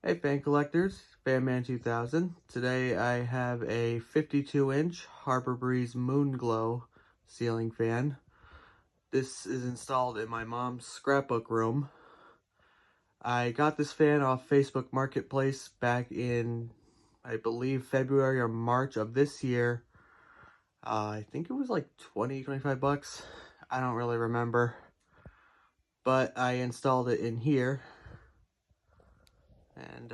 Hey fan collectors, Fanman 2000. Today I have a 52-inch Harbor Breeze Moonglow ceiling fan. This is installed in my mom's scrapbook room. I got this fan off Facebook Marketplace back in, I believe, February or March of this year. I think it was like 25 bucks. I don't really remember. But I installed it in here. And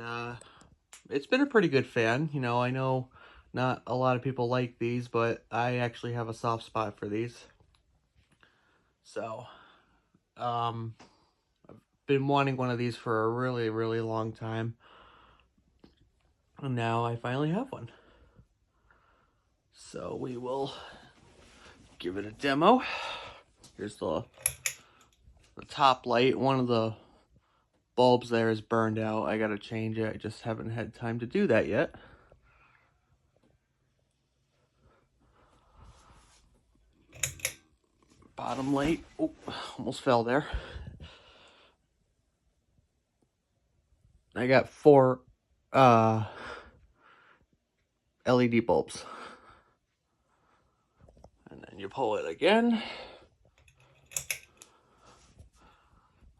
it's been a pretty good fan. You know, I know not a lot of people like these, but I actually have a soft spot for these. So, I've been wanting one of these for a really, really long time. And now I finally have one. So we will give it a demo. Here's the top light. One of the bulbs there is burned out. I gotta change it. I just haven't had time to do that yet. Bottom light. Oh, almost fell there. I got 4 LED bulbs. And then you pull it again.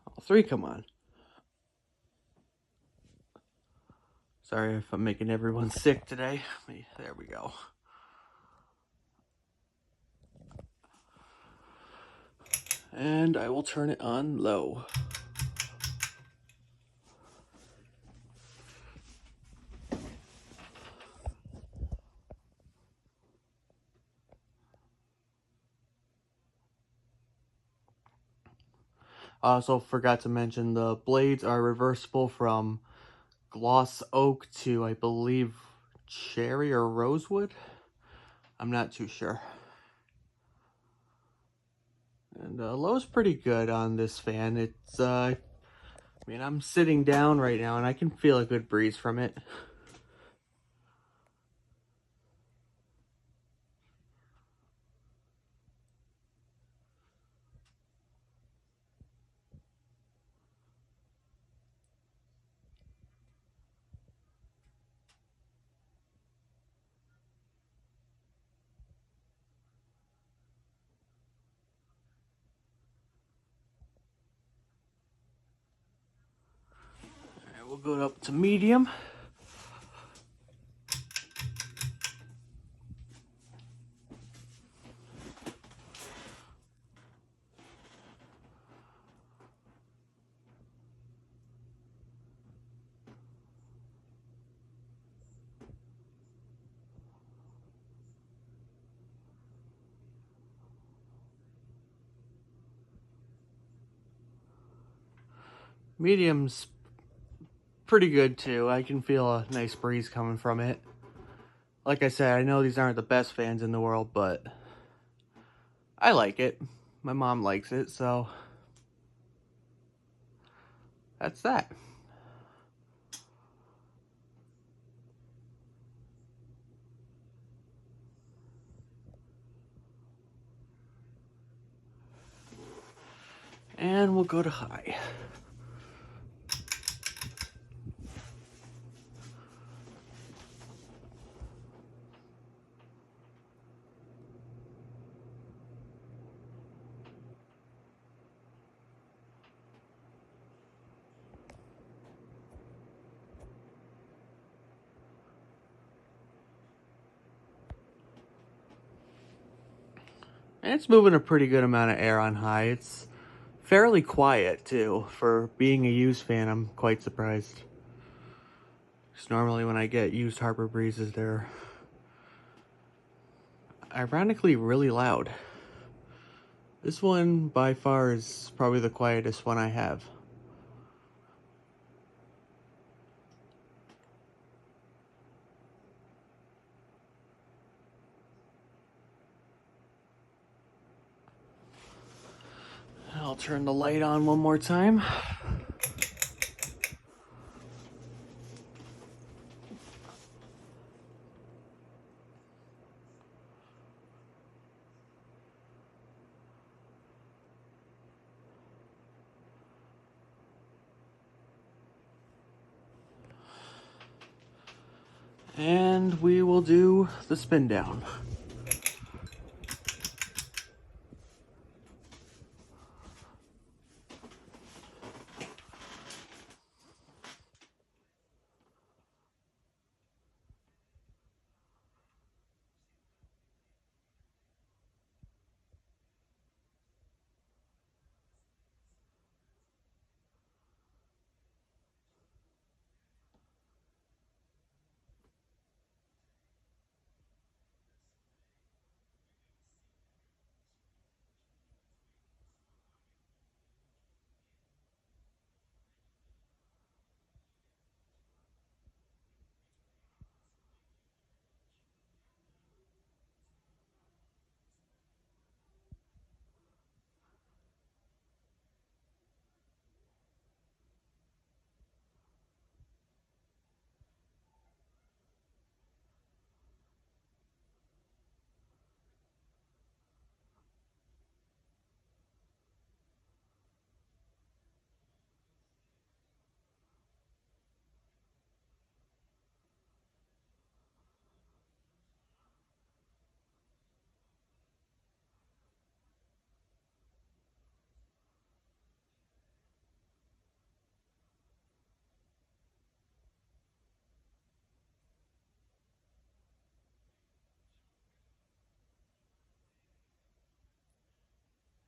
All 3 come on. Sorry if I'm making everyone sick today. There we go. And I will turn it on low. I also forgot to mention the blades are reversible from gloss oak to, I believe, cherry or rosewood. I'm not too sure. And low's pretty good on this fan. It's, I mean, I'm sitting down right now and I can feel a good breeze from it. All right, we'll go up to medium. Medium's pretty good too. I can feel a nice breeze coming from it. Like I said, I know these aren't the best fans in the world, but I like it. My mom likes it, so that's that. And we'll go to high. And it's moving a pretty good amount of air on high. It's fairly quiet too. For being a used fan, I'm quite surprised. Because normally when I get used Harbor Breezes, they're ironically really loud. This one by far is probably the quietest one I have. I'll turn the light on one more time. And we will do the spin down.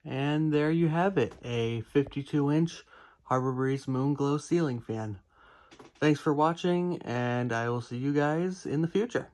And there you have it, a 52-inch Harbor Breeze Moonglow ceiling fan. Thanks for watching, and I will see you guys in the future.